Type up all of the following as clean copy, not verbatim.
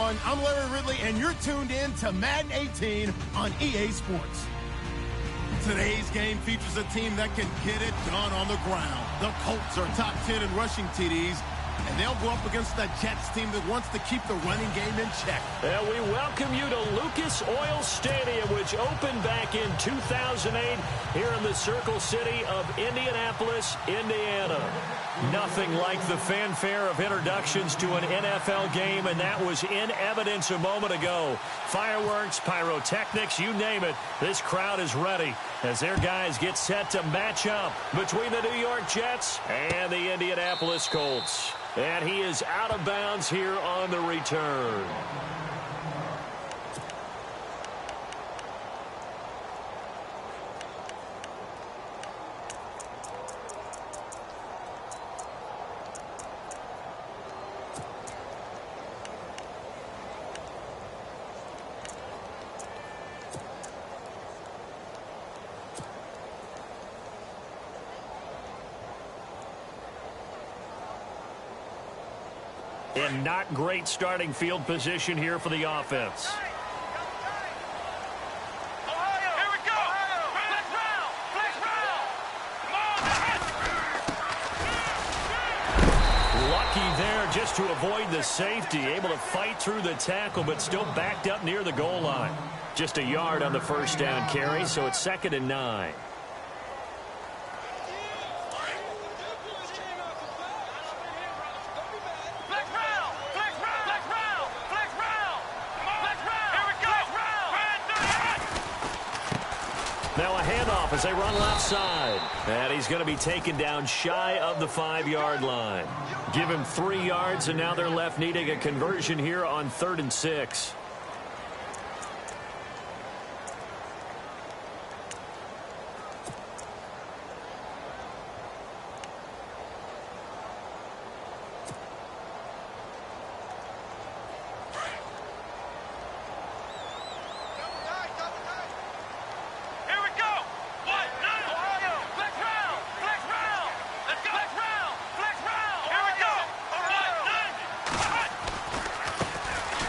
everyone. I'm Larry Ridley, and you're tuned in to Madden 18 on EA Sports. Today's game features a team that can get it done on the ground. The Colts are top 10 in rushing TDs, and they'll go up against the Jets team that wants to keep the running game in check. And we welcome you to Lucas Oil Stadium, which opened back in 2008 here in the Circle City of Indianapolis, Indiana. Nothing like the fanfare of introductions to an NFL game, and that was in evidence a moment ago. Fireworks, pyrotechnics, you name it. This crowd is ready as their guys get set to match up between the New York Jets and the Indianapolis Colts. And he is out of bounds here on the return. And not great starting field position here for the offense. Lucky there just to avoid the safety. Able to fight through the tackle, but still backed up near the goal line. Just a yard on the first down carry, so it's 2nd and 9. Now a handoff as they run left side. And he's going to be taken down shy of the 5-yard line. Give him 3 yards, and now they're left needing a conversion here on 3rd and 6.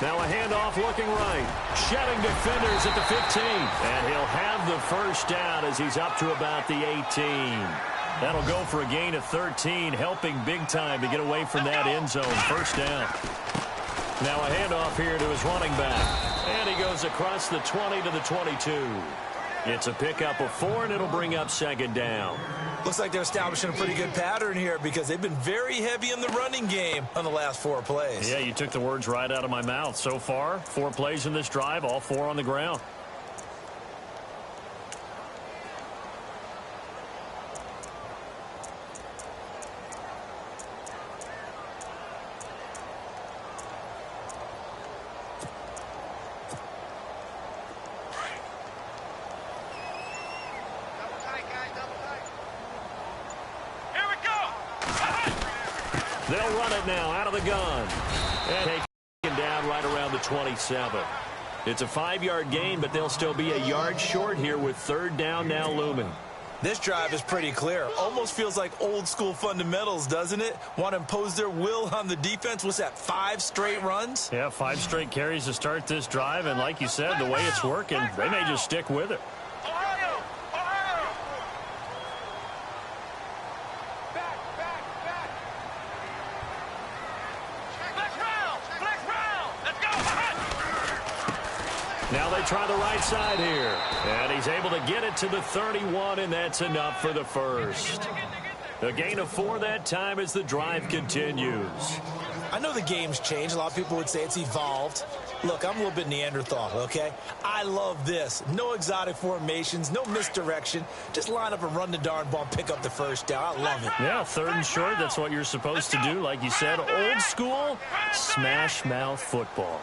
Now a handoff looking right. Shedding defenders at the 15. And he'll have the first down as he's up to about the 18. That'll go for a gain of 13, helping big time to get away from that end zone. First down. Now a handoff here to his running back. And he goes across the 20 to the 22. It's a pickup of 4, and it'll bring up 2nd down. Looks like they're establishing a pretty good pattern here because they've been very heavy in the running game on the last 4 plays. Yeah, you took the words right out of my mouth. So far, 4 plays in this drive, all 4 on the ground. They'll run it now out of the gun. And taken down right around the 27. It's a 5-yard gain, but they'll still be a yard short here with 3rd down now looming. This drive is pretty clear. Almost feels like old school fundamentals, doesn't it? Want to impose their will on the defense. What's that, 5 straight runs? Yeah, 5 straight carries to start this drive. And like you said, the way it's working, they may just stick with it. Now they try the right side here. And he's able to get it to the 31, and that's enough for the first. A gain of 4 that time as the drive continues. I know the game's changed. A lot of people would say it's evolved. Look, I'm a little bit Neanderthal, okay? I love this. No exotic formations, no misdirection. Just line up and run the darn ball, pick up the first down. I love it. Yeah, 3rd and short, that's what you're supposed to do. Like you said, old school, smash mouth football.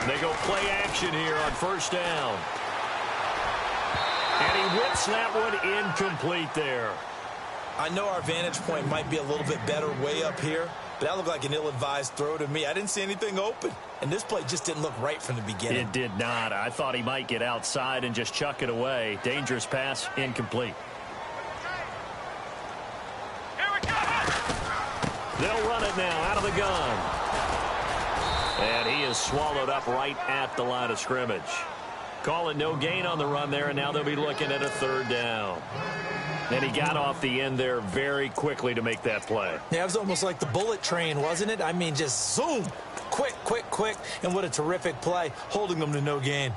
They go play action here on 1st down. And he whips that one incomplete there. I know our vantage point might be a little bit better way up here, but that looked like an ill-advised throw to me. I didn't see anything open, and this play just didn't look right from the beginning. It did not. I thought he might get outside and just chuck it away. Dangerous pass, incomplete. They'll run it now out of the gun. And he is swallowed up right at the line of scrimmage. Call it no gain on the run there, and now they'll be looking at a third down. And he got off the end there very quickly to make that play. Yeah, it was almost like the bullet train, wasn't it? I mean, just zoom. Quick, quick, quick. And what a terrific play, holding them to no gain.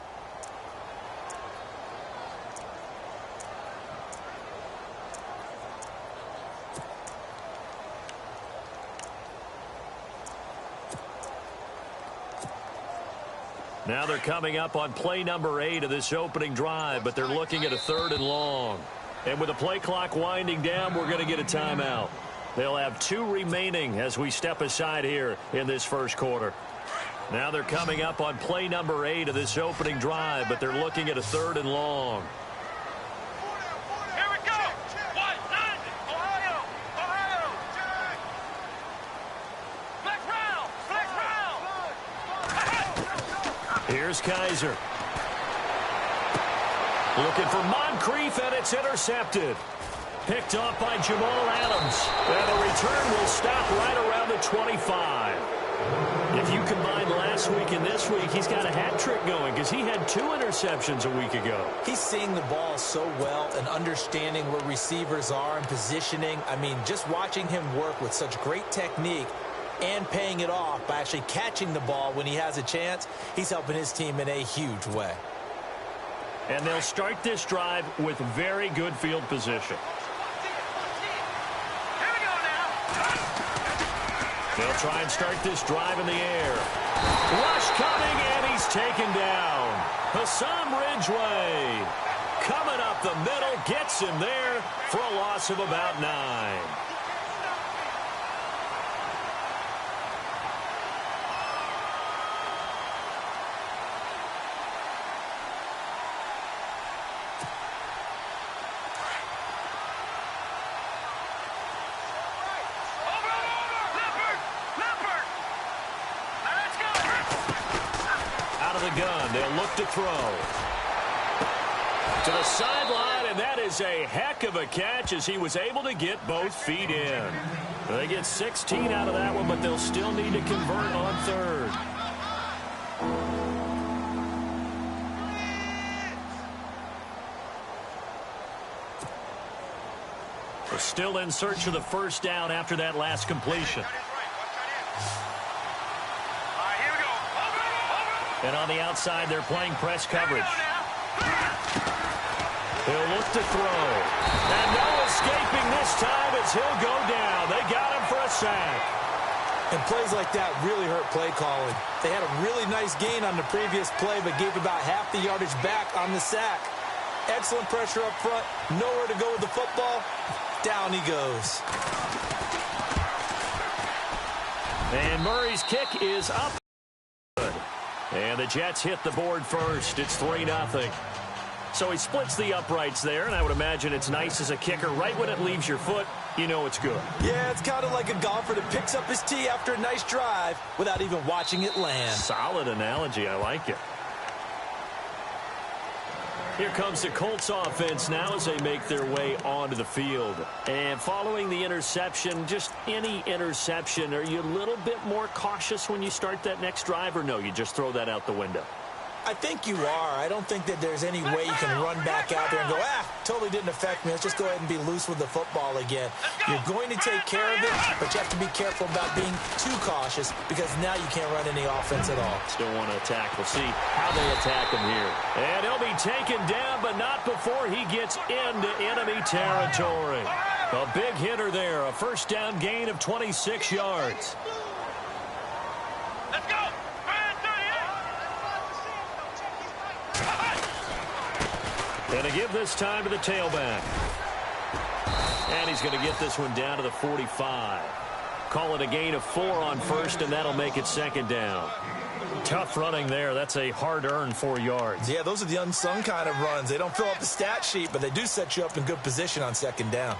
Now they're coming up on play number 8 of this opening drive, but they're looking at a 3rd and long. And with the play clock winding down, we're going to get a timeout. They'll have 2 remaining as we step aside here in this first quarter. Now they're coming up on play number 8 of this opening drive, but they're looking at a 3rd and long. Here we go. Ohio. Flex round. Here's Kaiser. Looking for Moncrief, and it's intercepted. Picked off by Jamal Adams. And the return will stop right around the 25. If you combine last week and this week, he's got a hat trick going because he had 2 interceptions a week ago. He's seeing the ball so well and understanding where receivers are and positioning. I mean, just watching him work with such great technique and paying it off by actually catching the ball when he has a chance, he's helping his team in a huge way. And they'll start this drive with very good field position. They'll try and start this drive in the air. Rush coming, and he's taken down. Hassan Ridgeway coming up the middle, gets him there for a loss of about 9. Gun. They'll look to throw. To the sideline, and that is a heck of a catch as he was able to get both feet in. They get 16 out of that one, but they'll still need to convert on 3rd. They're still in search of the first down after that last completion. And on the outside, they're playing press coverage. He'll look to throw. And no escaping this time as he'll go down. They got him for a sack. And plays like that really hurt play calling. They had a really nice gain on the previous play, but gave about half the yardage back on the sack. Excellent pressure up front. Nowhere to go with the football. Down he goes. And Murray's kick is up. And the Jets hit the board first. It's 3-0. So he splits the uprights there, and I would imagine it's nice as a kicker. Right when it leaves your foot, you know it's good. Yeah, it's kind of like a golfer that picks up his tee after a nice drive without even watching it land. Solid analogy. I like it. Here comes the Colts offense now as they make their way onto the field. And following the interception, just any interception, are you a little bit more cautious when you start that next drive, or no, you just throw that out the window? I think you are. I don't think that there's any way you can run back out there and go, totally didn't affect me. Let's just go ahead and be loose with the football again. You're going to take care of it, but you have to be careful about being too cautious because now you can't run any offense at all. Still want to attack. We'll see how they attack him here. And he'll be taken down, but not before he gets into enemy territory. A big hitter there. A first down gain of 26 yards. Let's go. And to give this time to the tailback. And he's going to get this one down to the 45. Call it a gain of 4 on first, and that'll make it second down. Tough running there. That's a hard-earned 4 yards. Yeah, those are the unsung kind of runs. They don't fill up the stat sheet, but they do set you up in good position on second down.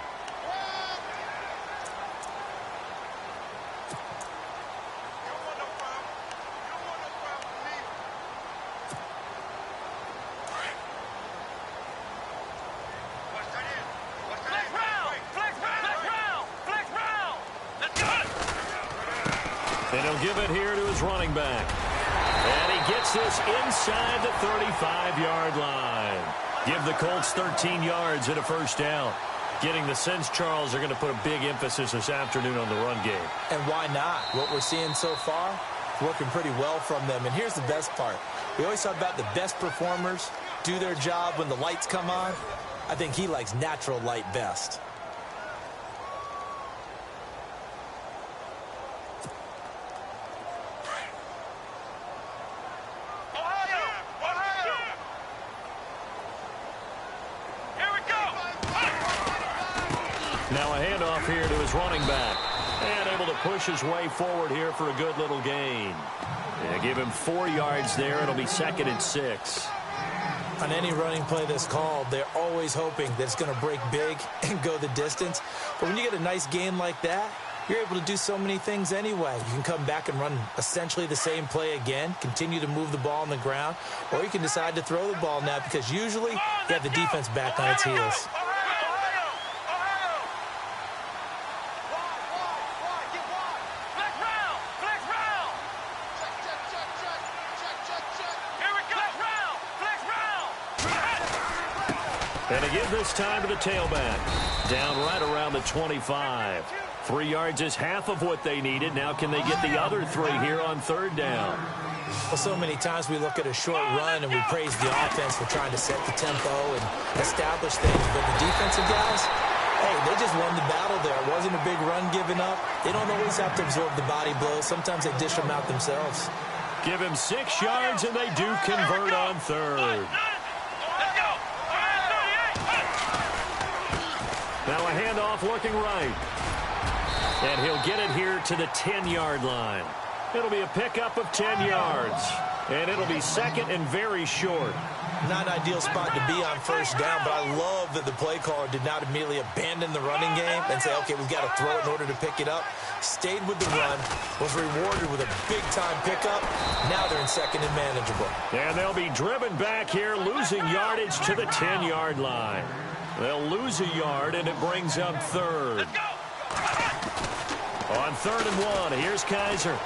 And he'll give it here to his running back. And he gets this inside the 35-yard line. Give the Colts 13 yards and a first down. Getting the sense, Charles, are going to put a big emphasis this afternoon on the run game. And why not? What we're seeing so far is working pretty well from them. And here's the best part. We always talk about the best performers do their job when the lights come on. I think he likes natural light best. Now a handoff here to his running back. And able to push his way forward here for a good little gain. Yeah, give him 4 yards there. It'll be 2nd and 6. On any running play that's called, they're always hoping that it's going to break big and go the distance. But when you get a nice gain like that, you're able to do so many things anyway. You can come back and run essentially the same play again, continue to move the ball on the ground, or you can decide to throw the ball now because usually you have the defense back on its heels. And again this time to the tailback. Down right around the 25. 3 yards is half of what they needed. Now can they get the other 3 here on 3rd down? Well, so many times we look at a short run and we praise the offense for trying to set the tempo and establish things. But the defensive guys, hey, they just won the battle there. It wasn't a big run given up. They don't always have to absorb the body blows. Sometimes they dish them out themselves. Give him 6 yards, and they do convert on 3rd. Now a handoff looking right. And he'll get it here to the 10-yard line. It'll be a pickup of 10 yards. And it'll be 2nd and very short. Not an ideal spot to be on 1st down, but I love that the play caller did not immediately abandon the running game and say, okay, we've got to throw it in order to pick it up. Stayed with the run, was rewarded with a big-time pickup. Now they're in 2nd and manageable. And they'll be driven back here, losing yardage to the 10-yard line. They'll lose a yard, and it brings up 3rd. On 3rd and 1, here's Kaiser.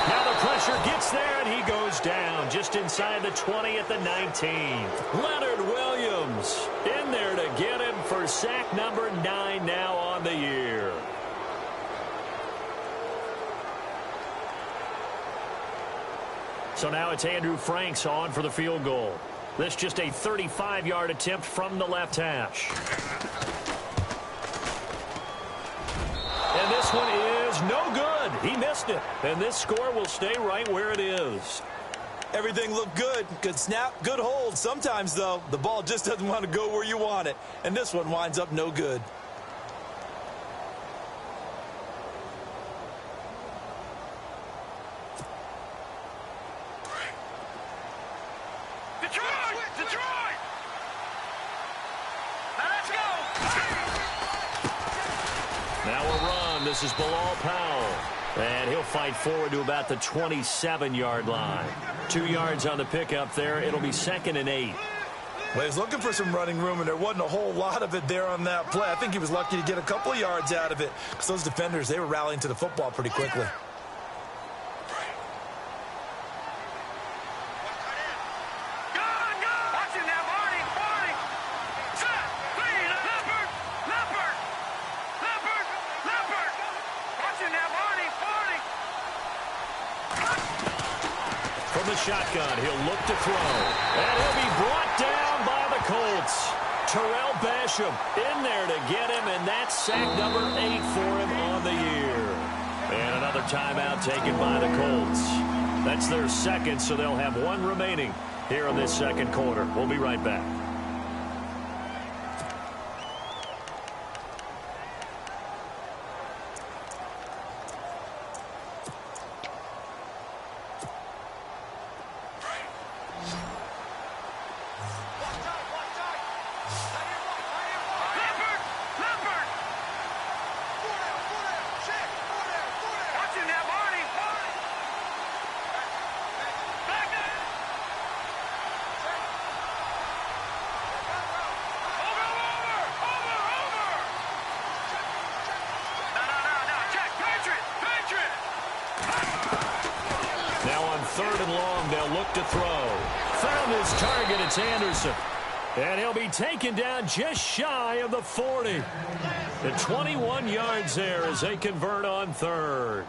Now the pressure gets there, and he goes down just inside the 20 at the 19. Leonard Williams in there to get him for sack number 9 now on the year. So now it's Andrew Franks on for the field goal. This just a 35-yard attempt from the left hash. And this one is no good. He missed it. And this score will stay right where it is. Everything looked good. Good snap, good hold. Sometimes, though, the ball just doesn't want to go where you want it. And this one winds up no good. Detroit! Now let's go! Now a run. This is Bilal Powell. And he'll fight forward to about the 27-yard line. 2 yards on the pickup there. It'll be 2nd and 8. Well, he's looking for some running room, and there wasn't a whole lot of it there on that play. I think he was lucky to get a couple of yards out of it because those defenders, they were rallying to the football pretty quickly. Shotgun. He'll look to throw. And he'll be brought down by the Colts. Terrell Basham in there to get him, and that's sack number 8 for him on the year. And another timeout taken by the Colts. That's their 2nd, so they'll have 1 remaining here in this 2nd quarter. We'll be right back. 3rd and long. They'll look to throw. Found his target. It's Anderson. And he'll be taken down just shy of the 40. The 21 yards there as they convert on 3rd.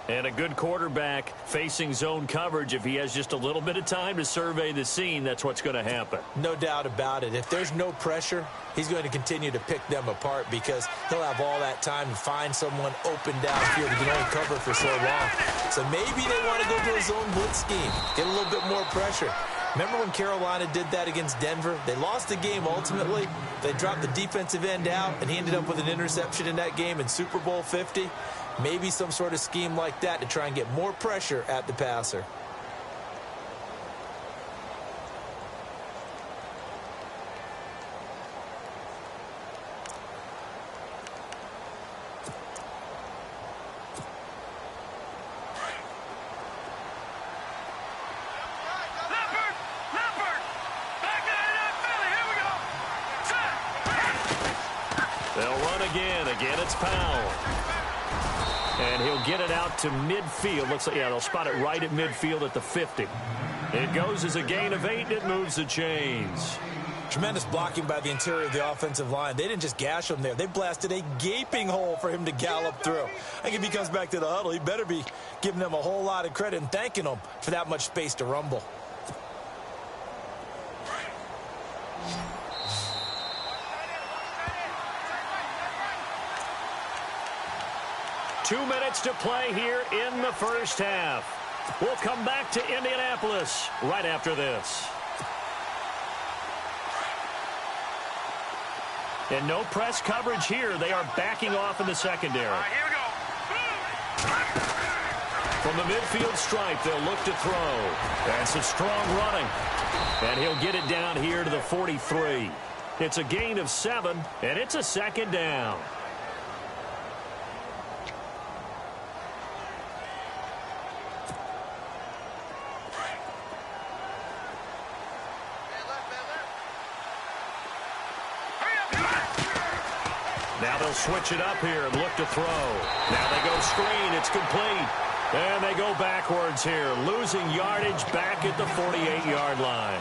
And a good quarterback facing zone coverage. If he has just a little bit of time to survey the scene, that's what's going to happen. No doubt about it. If there's no pressure, he's going to continue to pick them apart because he'll have all that time to find someone open downfield. He can only cover for so long. So maybe they want to go to a zone blitz scheme, get a little bit more pressure. Remember when Carolina did that against Denver? They lost the game ultimately. They dropped the defensive end out, and he ended up with an interception in that game in Super Bowl 50. Maybe some sort of scheme like that to try and get more pressure at the passer. Again, it's Powell. And he'll get it out to midfield. Looks like, yeah, they'll spot it right at midfield at the 50. It goes as a gain of 8, and it moves the chains. Tremendous blocking by the interior of the offensive line. They didn't just gash him there. They blasted a gaping hole for him to gallop through. I think if he comes back to the huddle, he better be giving them a whole lot of credit and thanking them for that much space to rumble. 2 minutes to play here in the first half. We'll come back to Indianapolis right after this. And no press coverage here. They are backing off in the secondary. All right, here we go. From the midfield stripe, they'll look to throw. That's a strong running. And he'll get it down here to the 43. It's a gain of 7, and it's a 2nd down. Now they'll switch it up here and look to throw. Now they go screen. It's complete. And they go backwards here, losing yardage back at the 48-yard line.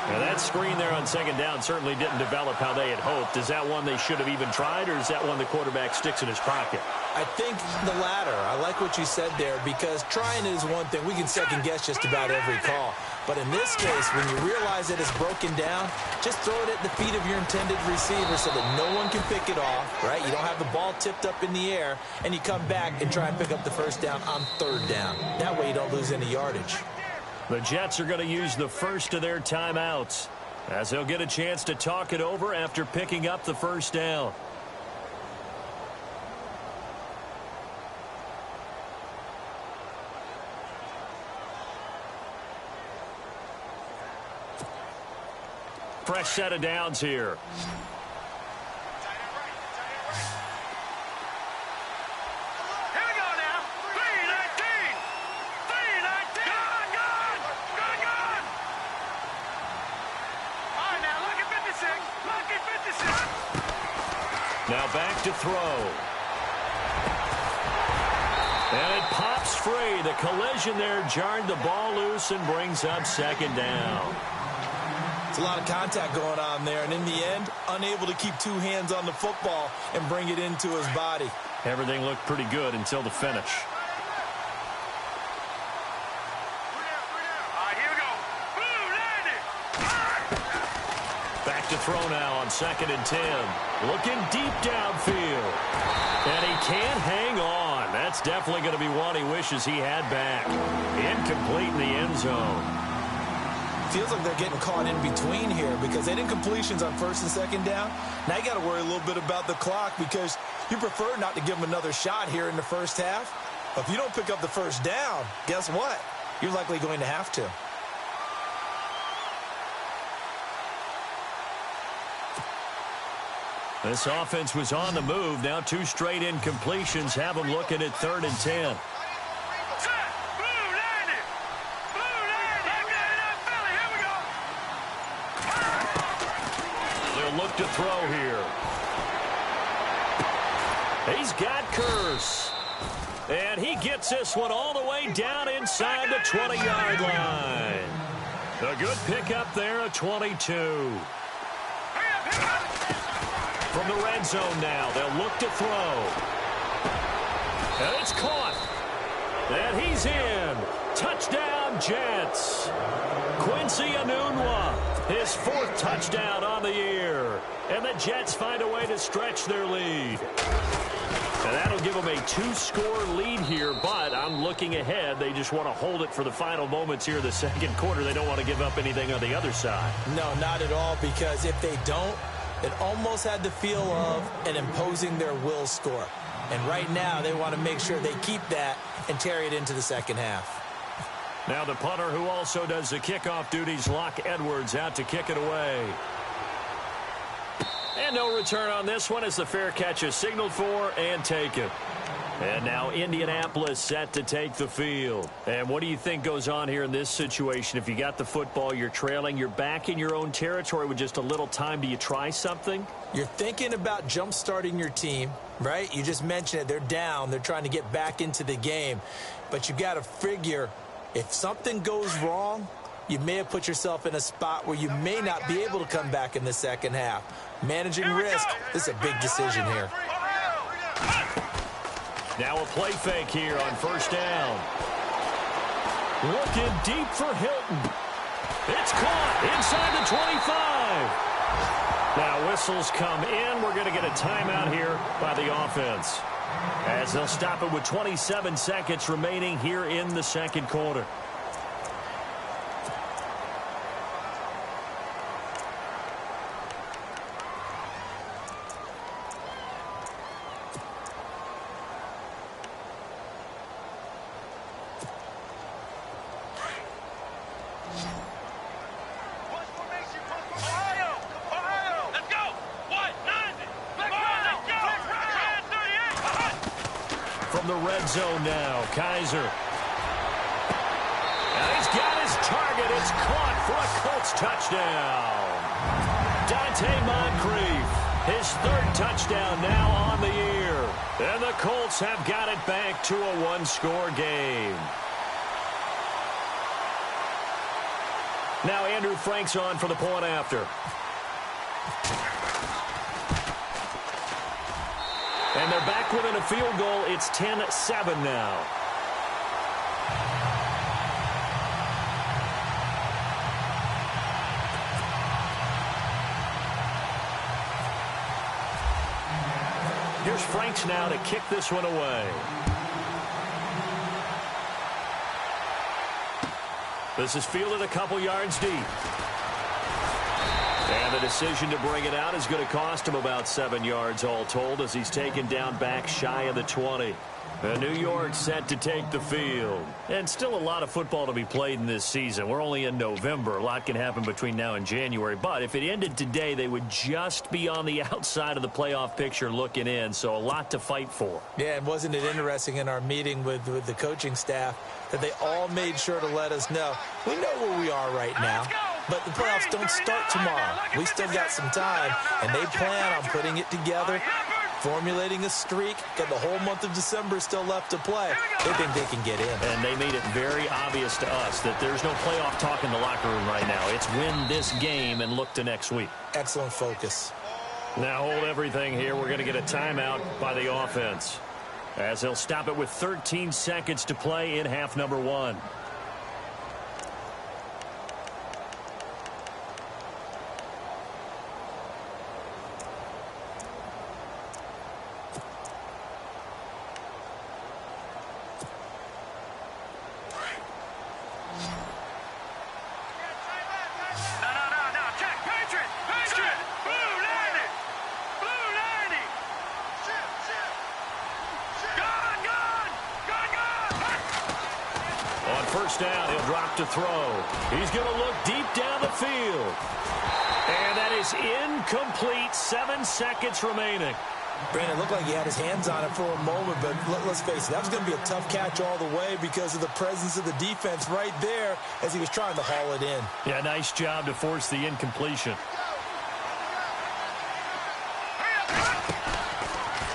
Now that screen there on 2nd down certainly didn't develop how they had hoped. Is that one they should have even tried, or is that one the quarterback sticks in his pocket? I think the latter. I like what you said there because trying is one thing. We can second-guess just about every call. But in this case, when you realize that it's broken down, just throw it at the feet of your intended receiver so that no one can pick it off, right? You don't have the ball tipped up in the air, and you come back and try and pick up the 1st down on 3rd down. That way you don't lose any yardage. The Jets are going to use the first of their timeouts as they'll get a chance to talk it over after picking up the 1st down. Fresh set of downs here. Now back to throw. And it pops free. The collision there jarred the ball loose and brings up 2nd down. It's a lot of contact going on there, and in the end, unable to keep 2 hands on the football and bring it into his body. Everything looked pretty good until the finish. Back to throw now on 2nd and 10. Looking deep downfield. And he can't hang on. That's definitely going to be one he wishes he had back. Incomplete in the end zone. Feels like they're getting caught in between here because they didn't completions on 1st and 2nd down. Now you got to worry a little bit about the clock because you prefer not to give them another shot here in the first half. If you don't pick up the 1st down, guess what? You're likely going to have to. This offense was on the move. Now 2 straight incompletions have them looking at 3rd and 10. They'll look to throw here. He's got Curse. And he gets this one all the way down inside the 20-yard line. A good pickup there, a 22. From the red zone now, they'll look to throw. And it's caught. And he's in. Touchdown, Jets. Quincy Enunwa, his 4th touchdown on the year. And the Jets find a way to stretch their lead. And that'll give them a 2-score lead here, but I'm looking ahead. They just want to hold it for the final moments here in the second quarter. They don't want to give up anything on the other side. No, not at all, because if they don't, it almost had the feel of an imposing their will score. And right now, they want to make sure they keep that and carry it into the second half. Now the punter who also does the kickoff duties, Locke Edwards, out to kick it away. And no return on this one as the fair catch is signaled for and taken. And now Indianapolis set to take the field. And what do you think goes on here in this situation? If you got the football, you're trailing, you're back in your own territory with just a little time. Do you try something? You're thinking about jump-starting your team, right? You just mentioned it. They're down. They're trying to get back into the game. But you got to figure if something goes wrong, you may have put yourself in a spot where you may not be able to come back in the second half. Managing risk, this is a big decision here. Now a play fake here on first down. Looking deep for Hilton. It's caught inside the 25. Now whistles come in. We're going to get a timeout here by the offense, as they'll stop it with 27 seconds remaining here in the second quarter. From the red zone now, Kaiser. And he's got his target. It's caught for a Colts touchdown. Dante Moncrief, his 3rd touchdown now on the year. And the Colts have got it back to a 1-score game. Now Andrew Frank's on for the point after. And they're back within a field goal. It's 10-7 now. Here's Franks now to kick this one away. This is fielded a couple yards deep. And the decision to bring it out is going to cost him about 7 yards all told, as he's taken down back shy of the 20. And New York set to take the field. And still a lot of football to be played in this season. We're only in November. A lot can happen between now and January. But if it ended today, they would just be on the outside of the playoff picture looking in. So a lot to fight for. Yeah, and wasn't it interesting in our meeting with the coaching staff that they all made sure to let us know, we know where we are right now. But the playoffs don't start tomorrow. We still got some time, and they plan on putting it together, formulating a streak, got the whole month of December still left to play. They think they can get in. And they made it very obvious to us that there's no playoff talk in the locker room right now. It's win this game and look to next week. Excellent focus. Now hold everything here. We're going to get a timeout by the offense, as they'll stop it with 13 seconds to play in half number 1. First down, he'll drop to throw. He's going to look deep down the field. And that is incomplete. 7 seconds remaining. Brandon, it looked like he had his hands on it for a moment, but let's face it, that was going to be a tough catch all the way because of the presence of the defense right there as he was trying to haul it in. Yeah, nice job to force the incompletion.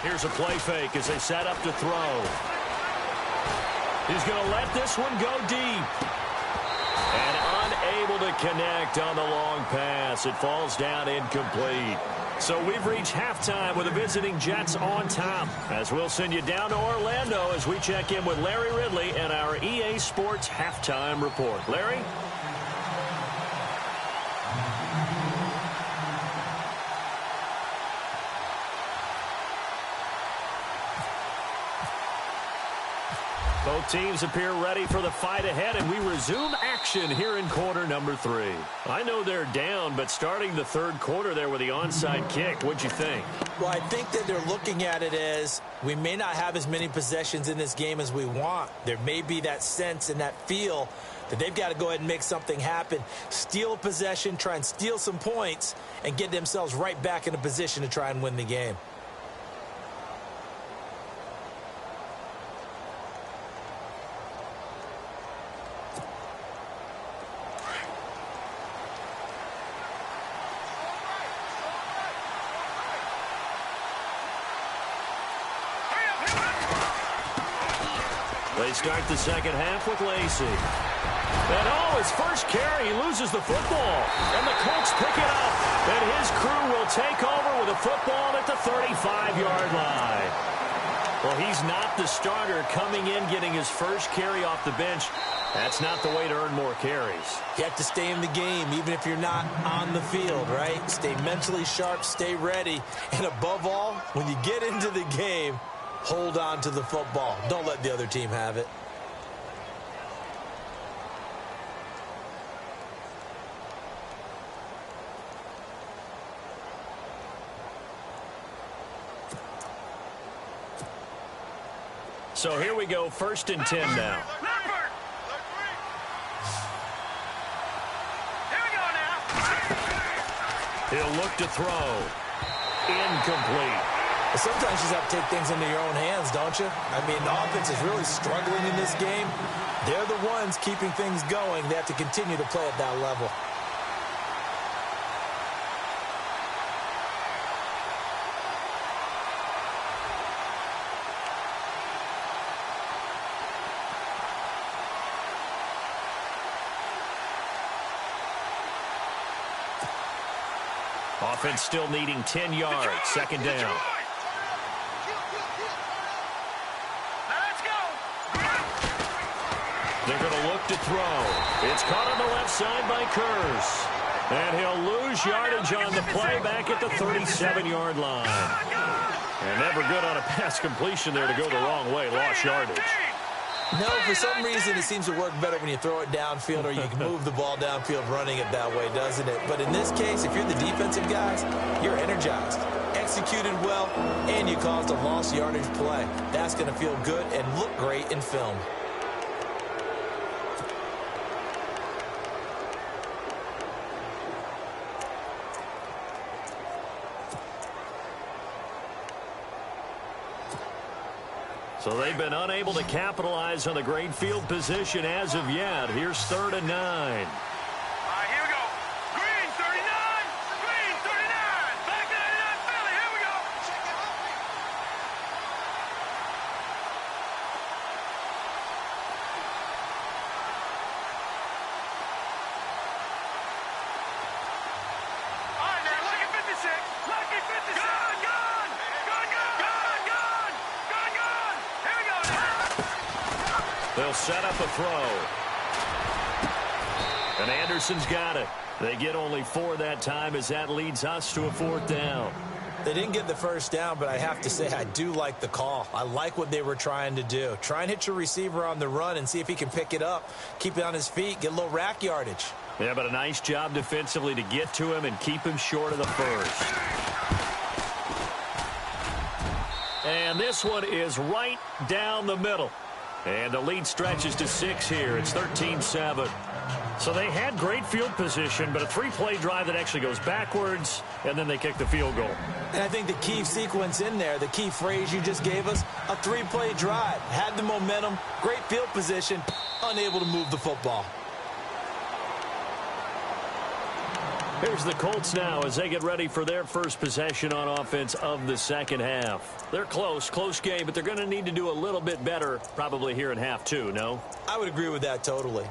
Here's a play fake as they set up to throw. He's going to let this one go deep. And unable to connect on the long pass. It falls down incomplete. So we've reached halftime with the visiting Jets on top. As we'll send you down to Orlando as we check in with Larry Ridley and our EA Sports Halftime Report. Larry? Both teams appear ready for the fight ahead, and we resume action here in quarter number 3. I know they're down, but starting the third quarter there with the onside kick, what'd you think? Well, I think that they're looking at it as we may not have as many possessions in this game as we want. There may be that sense and that feel that they've got to go ahead and make something happen, steal a possession, try and steal some points, and get themselves right back in a position to try and win the game. They start the second half with Lacey. And his first carry, he loses the football. And the Colts pick it up. And his crew will take over with a football at the 35-yard line. Well, he's not the starter coming in, getting his first carry off the bench. That's not the way to earn more carries. You have to stay in the game, even if you're not on the field, right? Stay mentally sharp, stay ready. And above all, when you get into the game, hold on to the football. Don't let the other team have it. So here we go, 1st and 10 now. He'll look to throw. Incomplete. Sometimes you just have to take things into your own hands, don't you? I mean, the offense is really struggling in this game. They're the ones keeping things going. They have to continue to play at that level. Offense still needing 10 yards. Second down. They're going to look to throw. It's caught on the left side by Kurz. And he'll lose yardage on the play back at the 37-yard line. And never good on a pass completion there to go the wrong way. Lost yardage. No, for some reason it seems to work better when you throw it downfield or you can move the ball downfield running it that way, doesn't it? But in this case, if you're the defensive guys, you're energized, executed well, and you caused a lost yardage play. That's going to feel good and look great in film. So they've been unable to capitalize on the great field position as of yet. Here's 3rd and 9. Here we go. Green 39. Green 39. Back 99 Philly. Here we go. All right, now, lucky 56. Lucky 56. Gone, gone. Gone, gone. Gone, gone. Gone, gone. Here we go now. They'll set up a throw. And Anderson's got it. They get only 4 that time as that leads us to a 4th down. They didn't get the first down, but I have to say I do like the call. I like what they were trying to do. Try and hit your receiver on the run and see if he can pick it up, keep it on his feet, get a little rack yardage. Yeah, but a nice job defensively to get to him and keep him short of the first. And this one is right down the middle. And the lead stretches to 6 here. It's 13-7. So they had great field position, but a 3-play drive that actually goes backwards, and then they kick the field goal. And I think the key sequence in there, the key phrase you just gave us, a 3-play drive. Had the momentum, great field position, unable to move the football. Here's the Colts now as they get ready for their first possession on offense of the second half. They're close game, but they're going to need to do a little bit better probably here in half two, no? I would agree with that totally.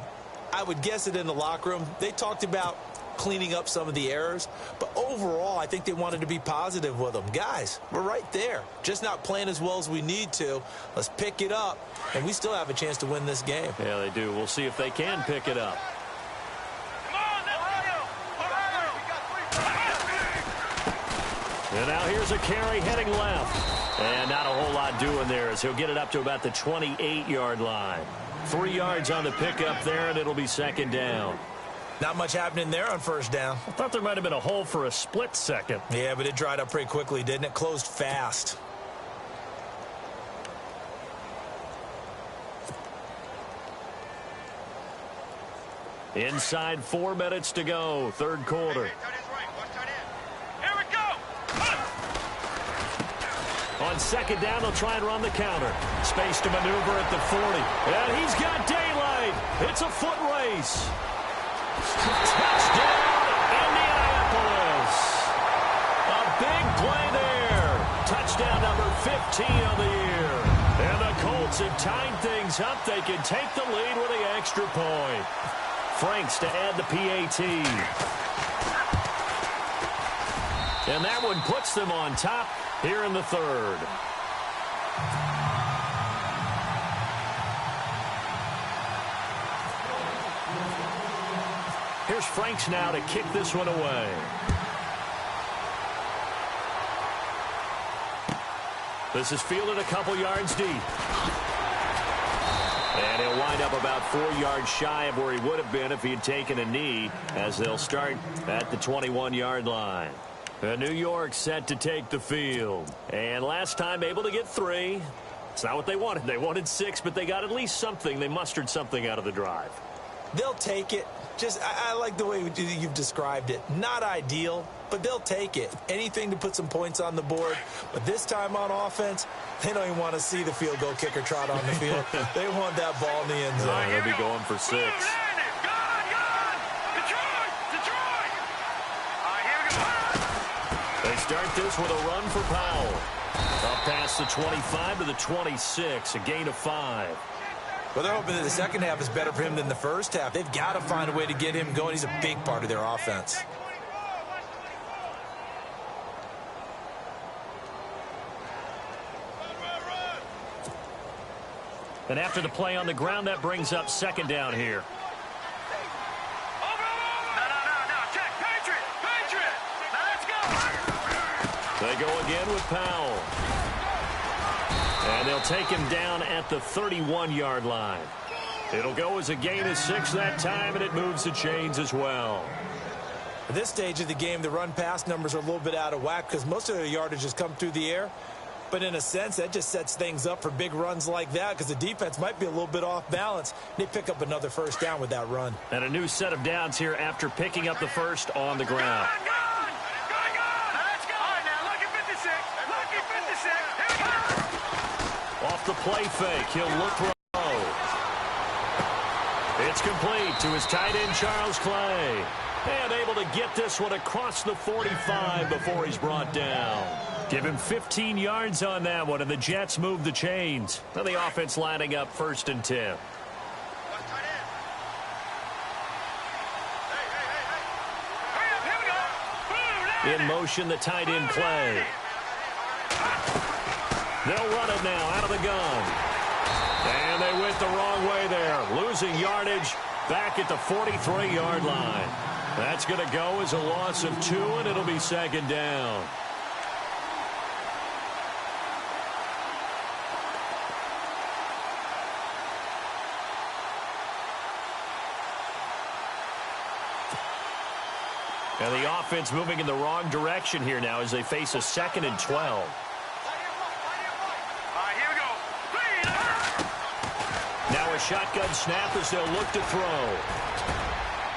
I would guess it in the locker room. They talked about cleaning up some of the errors, but overall, I think they wanted to be positive with them. Guys, we're right there. Just not playing as well as we need to. Let's pick it up, and we still have a chance to win this game. Yeah, they do. We'll see if they can pick it up. And now here's a carry heading left. And not a whole lot doing there as he'll get it up to about the 28-yard line. 3 yards on the pickup there, and it'll be second down. Not much happening there on first down. I thought there might have been a hole for a split second. Yeah, but it dried up pretty quickly, didn't it? Closed fast. Inside 4 minutes to go, third quarter. Here we go. On second down, they'll try and run the counter. Space to maneuver at the 40. And he's got daylight. It's a foot race. Touchdown, Indianapolis. A big play there. Touchdown number 15 on the year. And the Colts have tied things up. They can take the lead with the extra point. Franks to add the PAT. And that one puts them on top here in the third. Here's Franks now to kick this one away. This is fielded a couple yards deep. And he'll wind up about 4 yards shy of where he would have been if he had taken a knee, as they'll start at the 21-yard line. New York set to take the field. And last time able to get 3. It's not what they wanted. They wanted 6, but they got at least something. They mustered something out of the drive. They'll take it. I like the way you've described it. Not ideal, but they'll take it. Anything to put some points on the board. But this time on offense, they don't even want to see the field goal kicker trot on the field. They want that ball in the end zone. They'll be going for 6. They start this with a run for Powell. Up past the 25 to the 26, a gain of 5. Well, they're hoping that the second half is better for him than the first half. They've got to find a way to get him going. He's a big part of their offense. And after the play on the ground, that brings up second down here. They go again with Powell. And they'll take him down at the 31-yard line. It'll go as a gain of 6 that time, and it moves the chains as well. At this stage of the game, the run-pass numbers are a little bit out of whack because most of their yardage has come through the air. But in a sense, that just sets things up for big runs like that because the defense might be a little bit off balance. They pick up another first down with that run. And a new set of downs here after picking up the first on the ground. Off the play fake, he'll look for it's complete to his tight end, Charles Clay. And able to get this one across the 45 before he's brought down. Give him 15 yards on that one, and the Jets move the chains. And the offense lining up 1st and 10. In motion, the tight end Clay. They'll run it now out of the gun. And they went the wrong way there. Losing yardage back at the 43-yard line. That's going to go as a loss of 2, and it'll be second down. And the offense moving in the wrong direction here now as they face a 2nd and 12. Now a shotgun snap as they'll look to throw.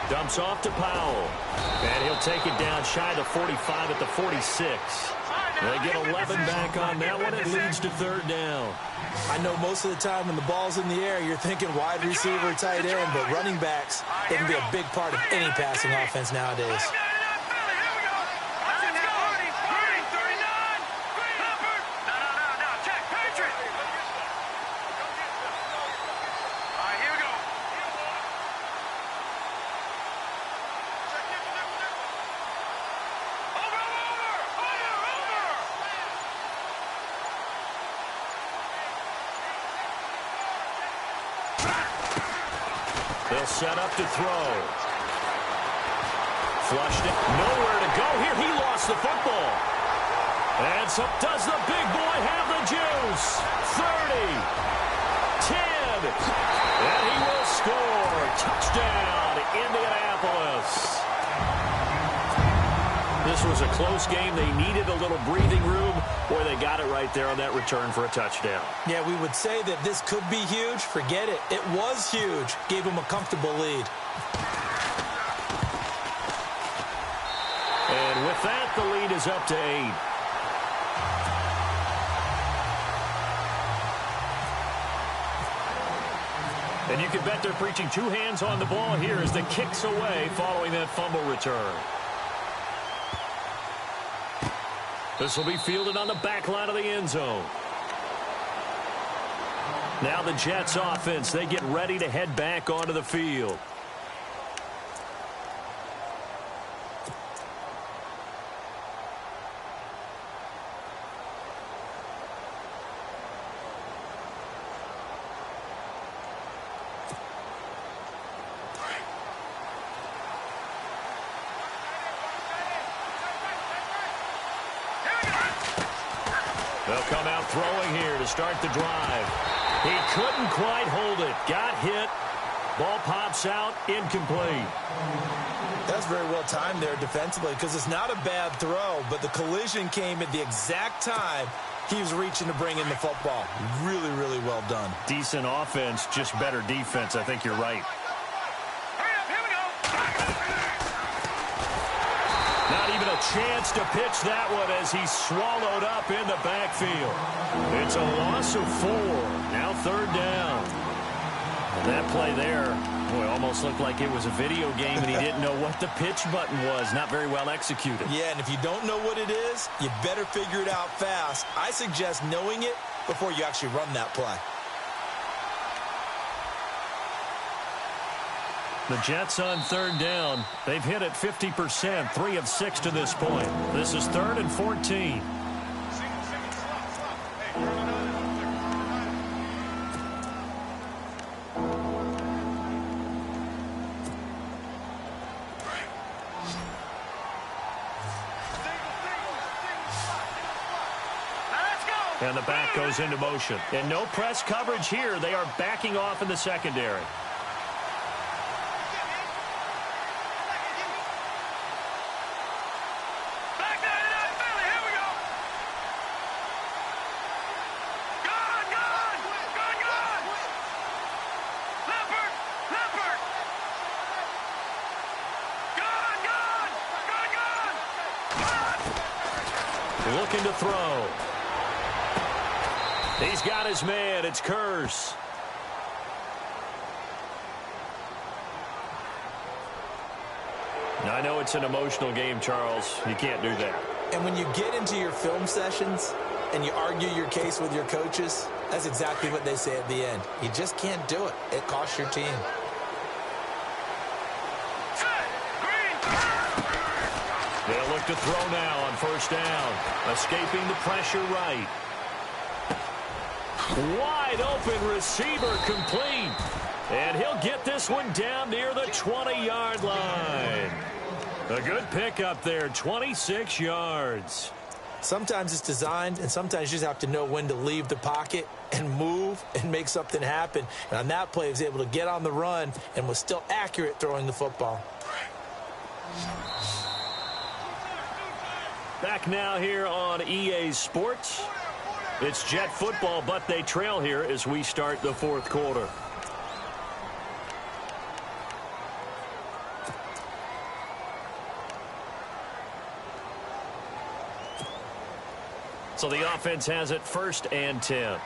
Dumps off to Powell. And he'll take it down shy of the 45 at the 46. They get 11 back on that one. It leads to 3rd down. I know most of the time when the ball's in the air, you're thinking wide receiver, tight end, but running backs, they can be a big part of any passing offense nowadays. They'll set up to throw. Flushed it. Nowhere to go here. He lost the football. And so does the big boy have the juice? 30. 10. And he will score. Touchdown, Indianapolis. This was a close game. They needed a little breathing room. Boy, they got it right there on that return for a touchdown. Yeah, we would say that this could be huge. Forget it. It was huge. Gave them a comfortable lead. And with that, the lead is up to 8. And you can bet they're preaching 2 hands on the ball here as the kick's away following that fumble return. This will be fielded on the back line of the end zone. Now the Jets offense, they get ready to head back onto the field. They'll come out throwing here to start the drive. He couldn't quite hold it. Got hit. Ball pops out. Incomplete. That's very well timed there defensively because it's not a bad throw, but the collision came at the exact time he was reaching to bring in the football. Really, really well done. Decent offense, just better defense. I think you're right. Not even a chance to pitch that one as he's swallowed up in the backfield. It's a loss of 4. Now 3rd down. And that play there, boy, almost looked like it was a video game and he didn't know what the pitch button was. Not very well executed. Yeah, and if you don't know what it is, you better figure it out fast. I suggest knowing it before you actually run that play. The Jets on 3rd down. They've hit it 50%, 3 of 6 to this point. This is 3rd and 14. And the back goes into motion. And no press coverage here. They are backing off in the secondary. Looking to throw. He's got his man. It's Curse. Now, I know it's an emotional game, Charles. You can't do that. And when you get into your film sessions and you argue your case with your coaches, that's exactly what they say at the end. You just can't do it. It costs your team. They'll look to throw now on 1st down. Escaping the pressure right. Wide open receiver complete. And he'll get this one down near the 20-yard line. A good pickup there, 26 yards. Sometimes it's designed, and sometimes you just have to know when to leave the pocket and move and make something happen. And on that play, he was able to get on the run and was still accurate throwing the football. Back now here on EA Sports. It's Jet football, but they trail here as we start the 4th quarter. So the offense has it 1st and 10.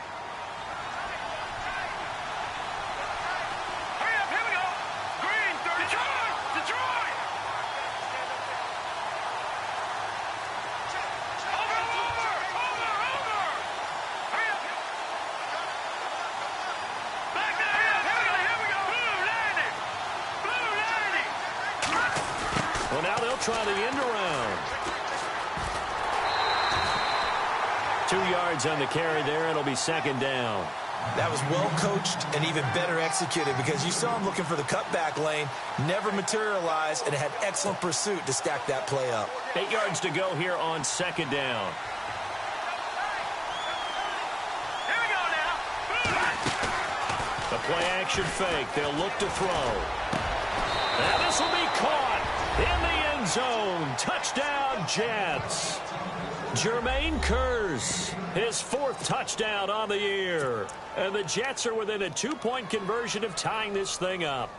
Well, now they'll try the end around. 2 yards on the carry there. It'll be 2nd down. That was well coached and even better executed because you saw him looking for the cutback lane, never materialized, and had excellent pursuit to stack that play up. 8 yards to go here on second down. Here we go now. The play action fake. They'll look to throw. And this will be caught in the end zone. Touchdown, Jets. Jermaine Kearse, his 4th touchdown on the year. And the Jets are within a 2-point conversion of tying this thing up.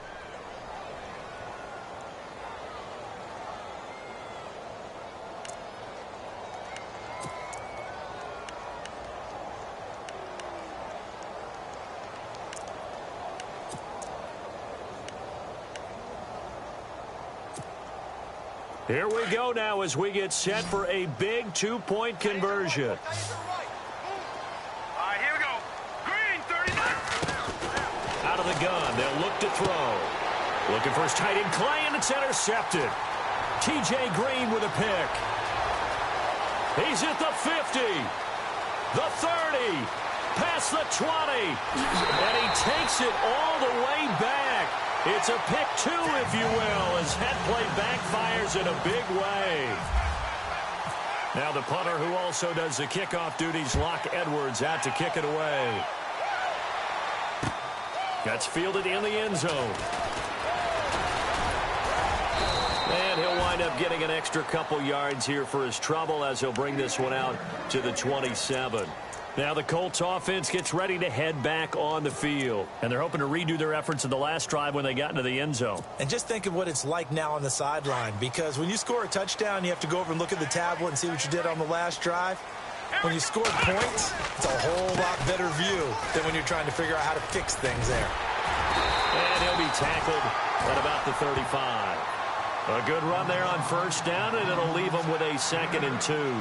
Here we go now as we get set for a big 2-point conversion. All right, here we go. Green, 39. Out of the gun, they'll look to throw. Looking for his tight end, Clay, and it's intercepted. T.J. Green with a pick. He's at the 50, the 30, past the 20, and he takes it all the way back. It's a pick 2, if you will, as head play backfires in a big way. Now the punter, who also does the kickoff duties, Locke Edwards, out to kick it away. That's fielded in the end zone. And he'll wind up getting an extra couple yards here for his trouble as he'll bring this one out to the 27. Now the Colts offense gets ready to head back on the field. And they're hoping to redo their efforts in the last drive when they got into the end zone. And just think of what it's like now on the sideline, because when you score a touchdown, you have to go over and look at the tablet and see what you did on the last drive. When you score points, it's a whole lot better view than when you're trying to figure out how to fix things there. And he'll be tackled at about the 35. A good run there on first down, and it'll leave him with a 2nd and 2.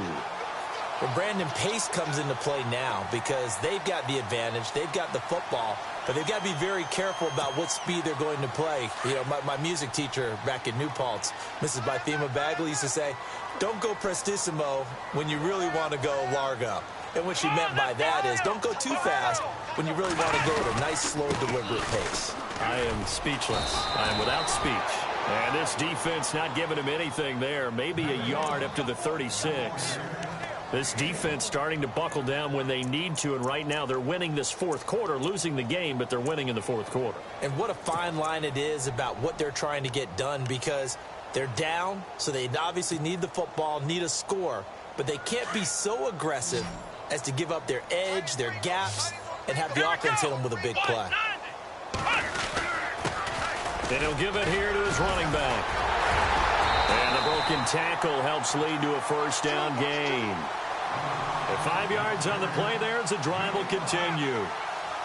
Well, Brandon, pace comes into play now because they've got the advantage. They've got the football, but they've got to be very careful about what speed they're going to play. You know, my music teacher back in New Paltz, Mrs. Bythema Bagley, used to say, don't go prestissimo when you really want to go largo. And what she meant by that is don't go too fast when you really want to go at a nice, slow, deliberate pace. I am speechless. I am without speech. And this defense not giving him anything there. Maybe a yard up to the 36. This defense starting to buckle down when they need to, and right now they're winning this 4th quarter, losing the game, but they're winning in the 4th quarter. And what a fine line it is about what they're trying to get done, because they're down, so they obviously need the football, need a score, but they can't be so aggressive as to give up their edge, their gaps, and have the offense hit them with a big play. And he'll give it here to his running back. And the broken tackle helps lead to a first down gain. And 5 yards on the play there as the drive will continue.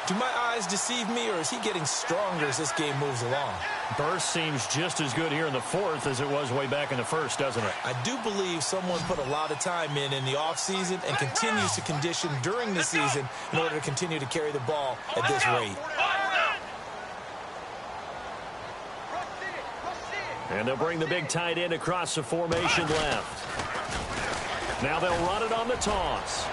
Do my eyes deceive me, or is he getting stronger as this game moves along? Burst seems just as good here in the 4th as it was way back in the 1st, doesn't it? I do believe someone put a lot of time in the offseason and continues to condition during the season in order to continue to carry the ball at this rate. And they'll bring the big tight end across the formation left. Now they'll run it on the toss.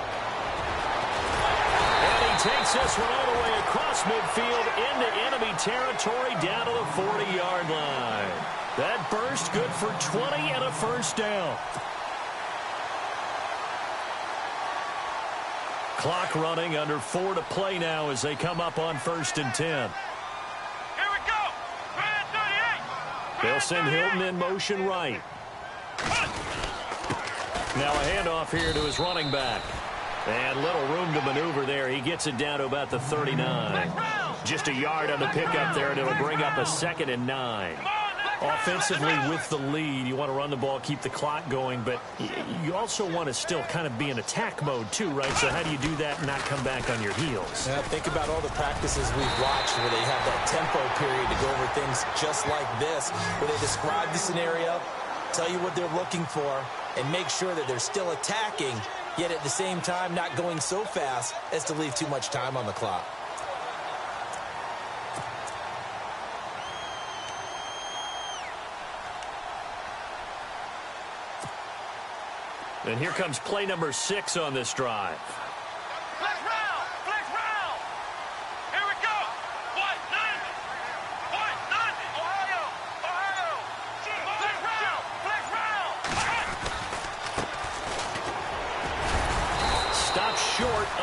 And he takes this one all the way across midfield into enemy territory down to the 40-yard line. That burst good for 20 and a first down. Clock running, under 4 to play now as they come up on 1st and 10. They'll send Hilton in motion right. Now a handoff here to his running back. And little room to maneuver there. He gets it down to about the 39. Just a yard on the pickup there, and it'll bring up a 2nd and 9. Offensively with the lead, you want to run the ball, keep the clock going, but you also want to still kind of be in attack mode too, right? So how do you do that and not come back on your heels? Yeah, think about all the practices we've watched where they have that tempo period to go over things just like this, where they describe the scenario, tell you what they're looking for, and make sure that they're still attacking, yet at the same time not going so fast as to leave too much time on the clock. And here comes play number 6 on this drive. Flex round! Flex round!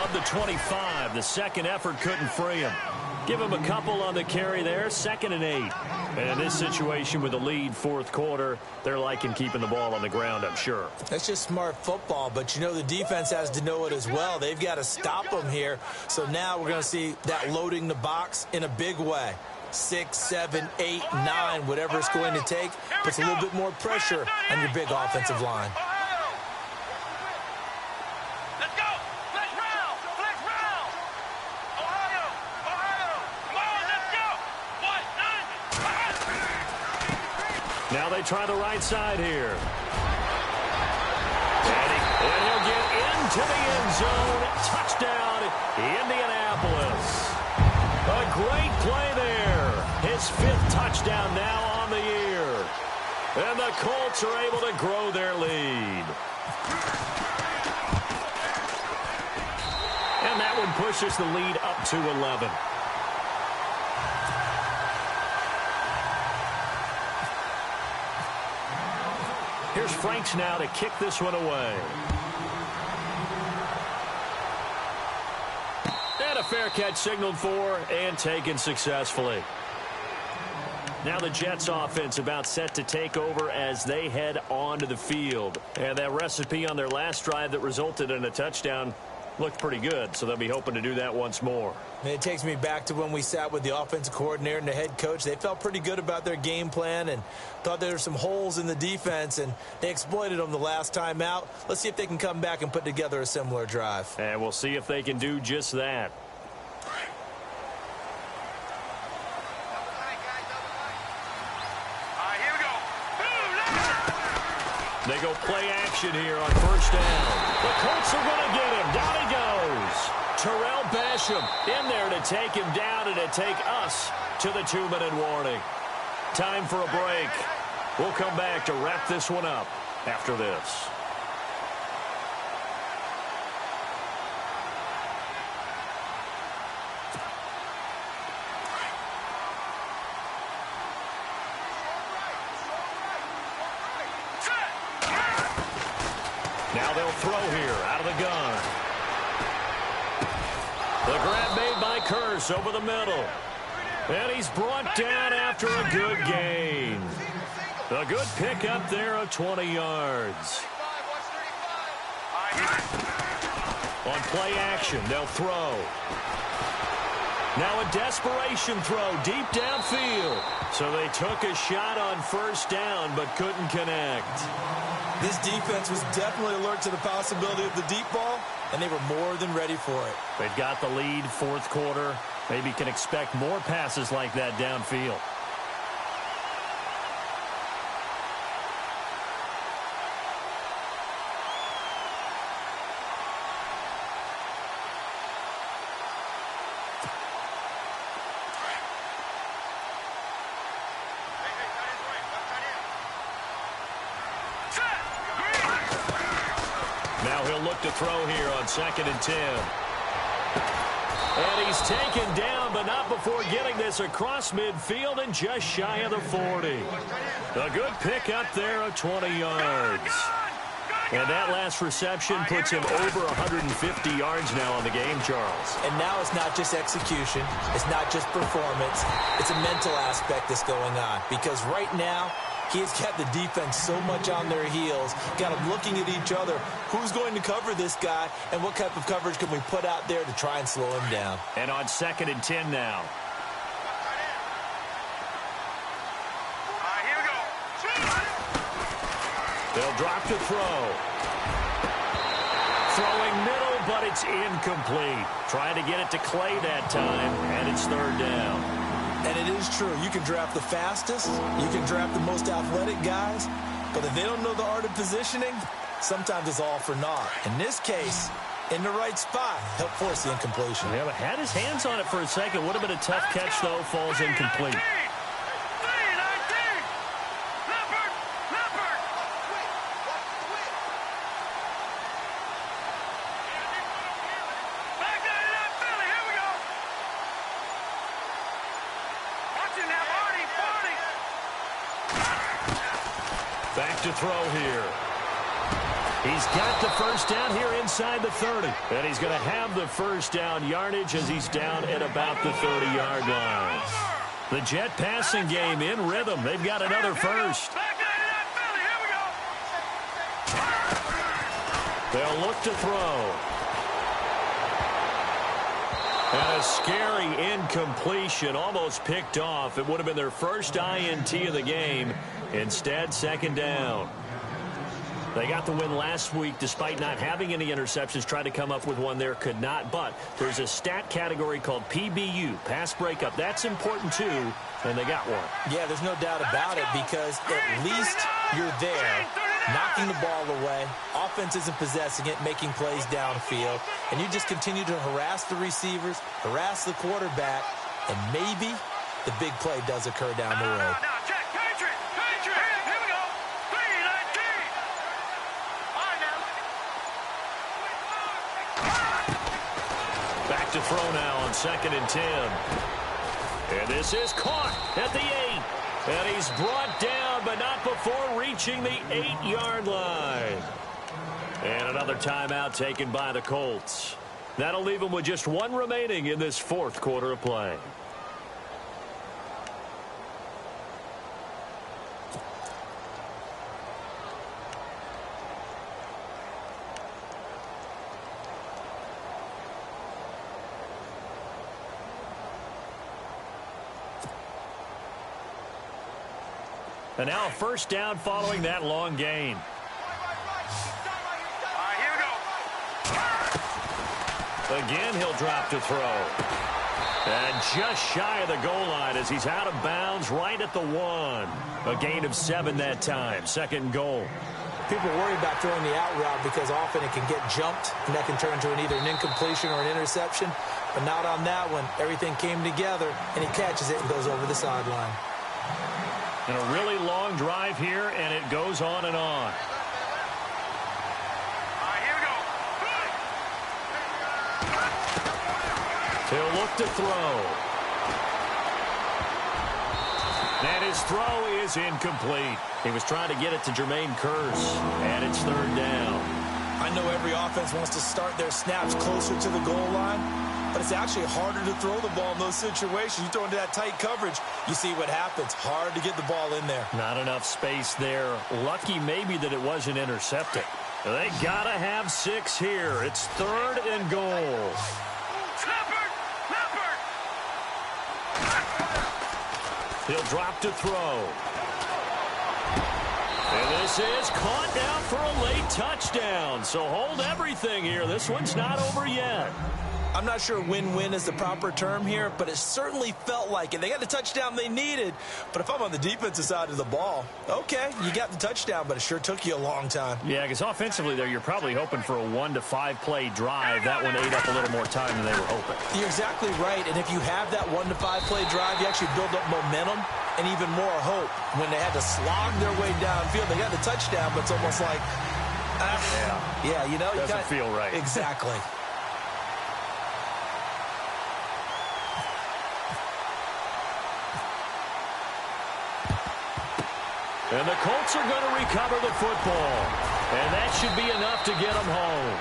of the 25. The second effort couldn't free him. Give him a couple on the carry there, 2nd and 8. And in this situation with the lead fourth quarter, they're liking keeping the ball on the ground, I'm sure. That's just smart football, but you know the defense has to know it as well. They've got to stop them here. So now we're going to see that loading the box in a big way. 6, 7, 8, 9, whatever it's going to take, puts a little bit more pressure on your big offensive line. Let's go. Flex round. Flex round. Ohio. Ohio. Come on, let's go. 1, 9. Now they try the right side here. And he'll get into the end zone. Touchdown, Indianapolis. A great play there. His 5th touchdown now on the year. And the Colts are able to grow their lead. And that one pushes the lead up to 11. Here's Franks now to kick this one away. And a fair catch signaled for and taken successfully. Now the Jets offense about set to take over as they head onto the field. And that recipe on their last drive that resulted in a touchdown looked pretty good, so they'll be hoping to do that once more. And it takes me back to when we sat with the offensive coordinator and the head coach. They felt pretty good about their game plan and thought there were some holes in the defense, and they exploited them the last time out. Let's see if they can come back and put together a similar drive. And we'll see if they can do just that. They go play action here on first down. The Colts are going to get him. Down he goes. Terrell Basham in there to take him down and to take us to the 2-minute warning. Time for a break. We'll come back to wrap this one up after this. Now they'll throw here out of the gun. The grab made by Curse over the middle. And he's brought down after a good gain. A good pickup there of 20 yards. On play action, they'll throw. Now a desperation throw deep downfield. So they took a shot on first down but couldn't connect. This defense was definitely alert to the possibility of the deep ball, and they were more than ready for it. They've got the lead fourth quarter. Maybe can expect more passes like that downfield. Now he'll look to throw here on 2nd and 10. And he's taken down, but not before getting this across midfield and just shy of the 40. A good pickup there of 20 yards. And that last reception puts him over 150 yards now on the game, Charles. And now it's not just execution. It's not just performance. It's a mental aspect that's going on. Because right now, he's got the defense so much on their heels, got them looking at each other. Who's going to cover this guy, and what type of coverage can we put out there to try and slow him down? And on 2nd and 10 now. Here we go. They'll drop to throw. Throwing middle, but it's incomplete. Trying to get it to Clay that time, and it's 3rd down. And it is true. You can draft the fastest. You can draft the most athletic guys. But if they don't know the art of positioning, sometimes it's all for naught. In this case, in the right spot, help force the incompletion. Yeah, but had his hands on it for a second. Would have been a tough catch, though. Falls incomplete. Back to throw here. He's got the first down here inside the 30. And he's going to have the first down yardage as he's down at about the 30-yard line. The Jet passing game in rhythm. They've got another first. They'll look to throw. And a scary incompletion, almost picked off. It would have been their first INT of the game. Instead, second down. They got the win last week despite not having any interceptions. Tried to come up with one there, could not. But there's a stat category called PBU, pass breakup. That's important too, and they got one. Yeah, there's no doubt about it because at least you're there, knocking the ball away. Offense isn't possessing it, making plays downfield. And you just continue to harass the receivers, harass the quarterback, and maybe the big play does occur down the road. Back to throw now on 2nd and 10. And this is caught at the 8. And he's brought down, but not before reaching the 8-yard line. And another timeout taken by the Colts. That'll leave them with just one remaining in this 4th quarter of play. And now a first down following that long gain. Here we go. Again, he'll drop to throw. And just shy of the goal line as he's out of bounds right at the 1. A gain of 7 that time. 2nd goal. People worry about throwing the out route because often it can get jumped, and that can turn into either an incompletion or an interception. But not on that one. Everything came together, and he catches it and goes over the sideline. And a really long drive here, and it goes on and on. Here we go. He'll look to throw. And his throw is incomplete. He was trying to get it to Jermaine Kearse, and it's 3rd down. I know every offense wants to start their snaps closer to the goal line, but it's actually harder to throw the ball in those situations. You throw into that tight coverage, you see what happens. Hard to get the ball in there. Not enough space there. Lucky maybe that it wasn't intercepted. They got to have 6 here. It's 3rd and goal. He'll drop to throw. And this is caught down for a late touchdown. So hold everything here. This one's not over yet. I'm not sure win-win is the proper term here, but it certainly felt like it. They got the touchdown they needed, but if I'm on the defensive side of the ball, okay, you got the touchdown, but it sure took you a long time. Yeah, because offensively there, you're probably hoping for a 1 to 5 play drive. That one ate up a little more time than they were hoping. You're exactly right, and if you have that 1 to 5 play drive, you actually build up momentum and even more hope. When they had to slog their way downfield, they got the touchdown, but it's almost like, yeah, you know, doesn't feel right. Exactly. And the Colts are going to recover the football. And that should be enough to get them home.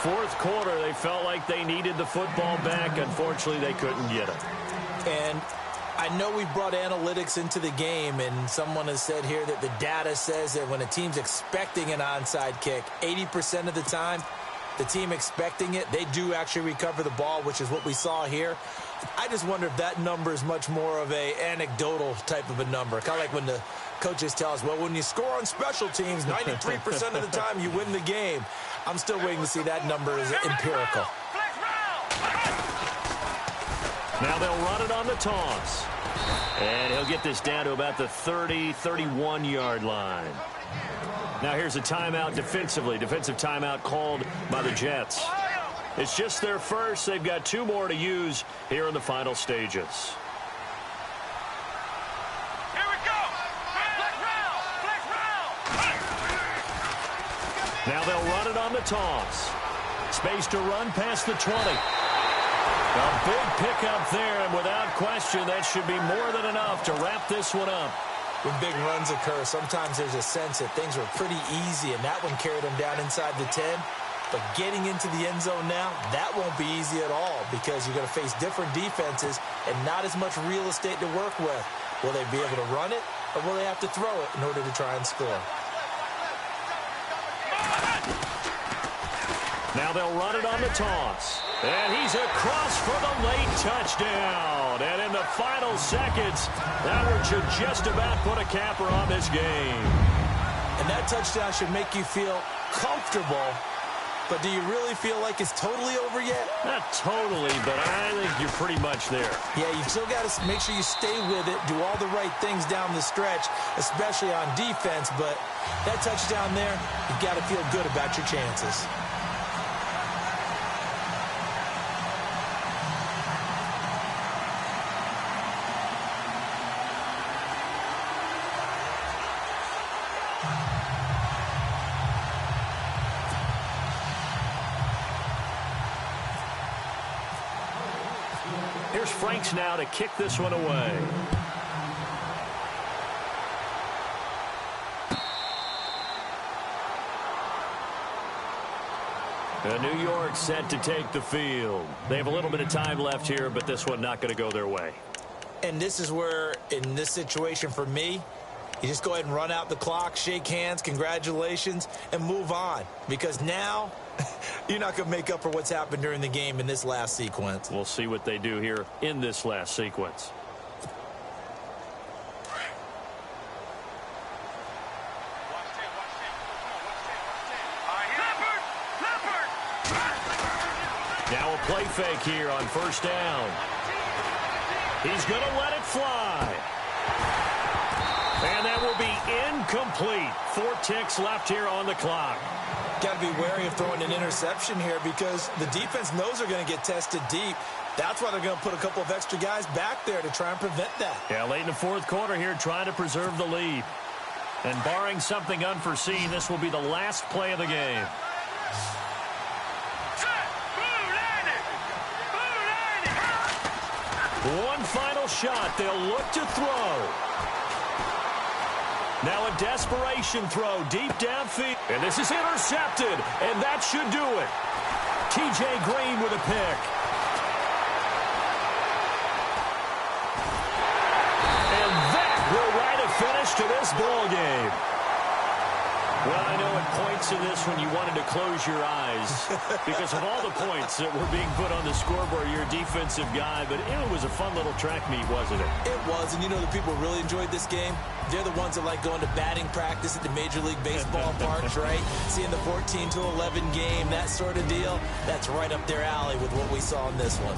4th quarter, they felt like they needed the football back. Unfortunately, they couldn't get it. And I know we brought analytics into the game, and someone has said here that the data says that when a team's expecting an onside kick, 80% of the time, the team expecting it, they do actually recover the ball, which is what we saw here. I just wonder if that number is much more of a anecdotal type of a number. Kind of like when the coaches tell us, well, when you score on special teams, 93% of the time you win the game. I'm still waiting to see that number is empirical. Now they'll run it on the toss. And he'll get this down to about the 30, 31-yard line. Now here's a timeout defensively. Defensive timeout called by the Jets. It's just their first. They've got 2 more to use here in the final stages. Here we go. Now they'll run it on the toss. Space to run past the 20. A big pickup there, and without question, that should be more than enough to wrap this one up. When big runs occur, sometimes there's a sense that things were pretty easy, and that one carried them down inside the 10. But getting into the end zone now, that won't be easy at all because you're going to face different defenses and not as much real estate to work with. Will they be able to run it, or will they have to throw it in order to try and score? Now they'll run it on the toss. And he's across for the late touchdown. And in the final seconds, that should just about put a capper on this game. And that touchdown should make you feel comfortable. But do you really feel like it's totally over yet? Not totally, but I think you're pretty much there. Yeah, you've still got to make sure you stay with it, do all the right things down the stretch, especially on defense. But that touchdown there, you've got to feel good about your chances. Here's Franks now to kick this one away. New York set to take the field. They have a little bit of time left here, but this one not going to go their way. And this is where, in this situation for me, you just go ahead and run out the clock, shake hands, congratulations, and move on. Because now, you're not going to make up for what's happened during the game in this last sequence. We'll see what they do here in this last sequence. Now a play fake here on first down. He's going to let it fly. And that will be incomplete. 4 ticks left here on the clock. Got to be wary of throwing an interception here because the defense knows they're going to get tested deep. That's why they're going to put a couple of extra guys back there to try and prevent that. Yeah, late in the fourth quarter here, trying to preserve the lead. And barring something unforeseen, this will be the last play of the game. One final shot. They'll look to throw. Now a desperation throw deep downfield. And this is intercepted. And that should do it. T.J. Green with a pick. And that will write a finish to this ball game. Well, I know at points in this when you wanted to close your eyes because of all the points that were being put on the scoreboard, you're a defensive guy, but it was a fun little track meet, wasn't it? It was, and you know the people really enjoyed this game? They're the ones that like going to batting practice at the Major League Baseball parks, right? Seeing the 14-11 game, that sort of deal, that's right up their alley with what we saw in this one.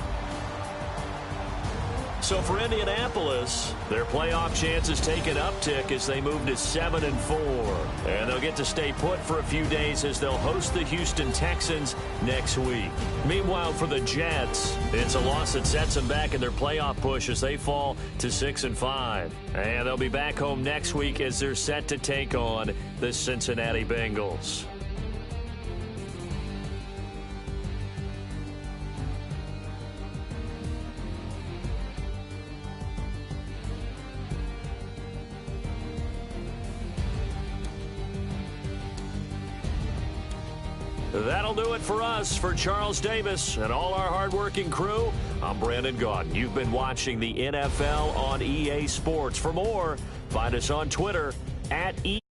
So for Indianapolis, their playoff chances take an uptick as they move to 7-4. And they'll get to stay put for a few days as they'll host the Houston Texans next week. Meanwhile, for the Jets, it's a loss that sets them back in their playoff push as they fall to 6-5. And they'll be back home next week as they're set to take on the Cincinnati Bengals. That'll do it for us. For Charles Davis and all our hardworking crew, I'm Brandon Gaudin. You've been watching the NFL on EA Sports. For more, find us on Twitter @EA.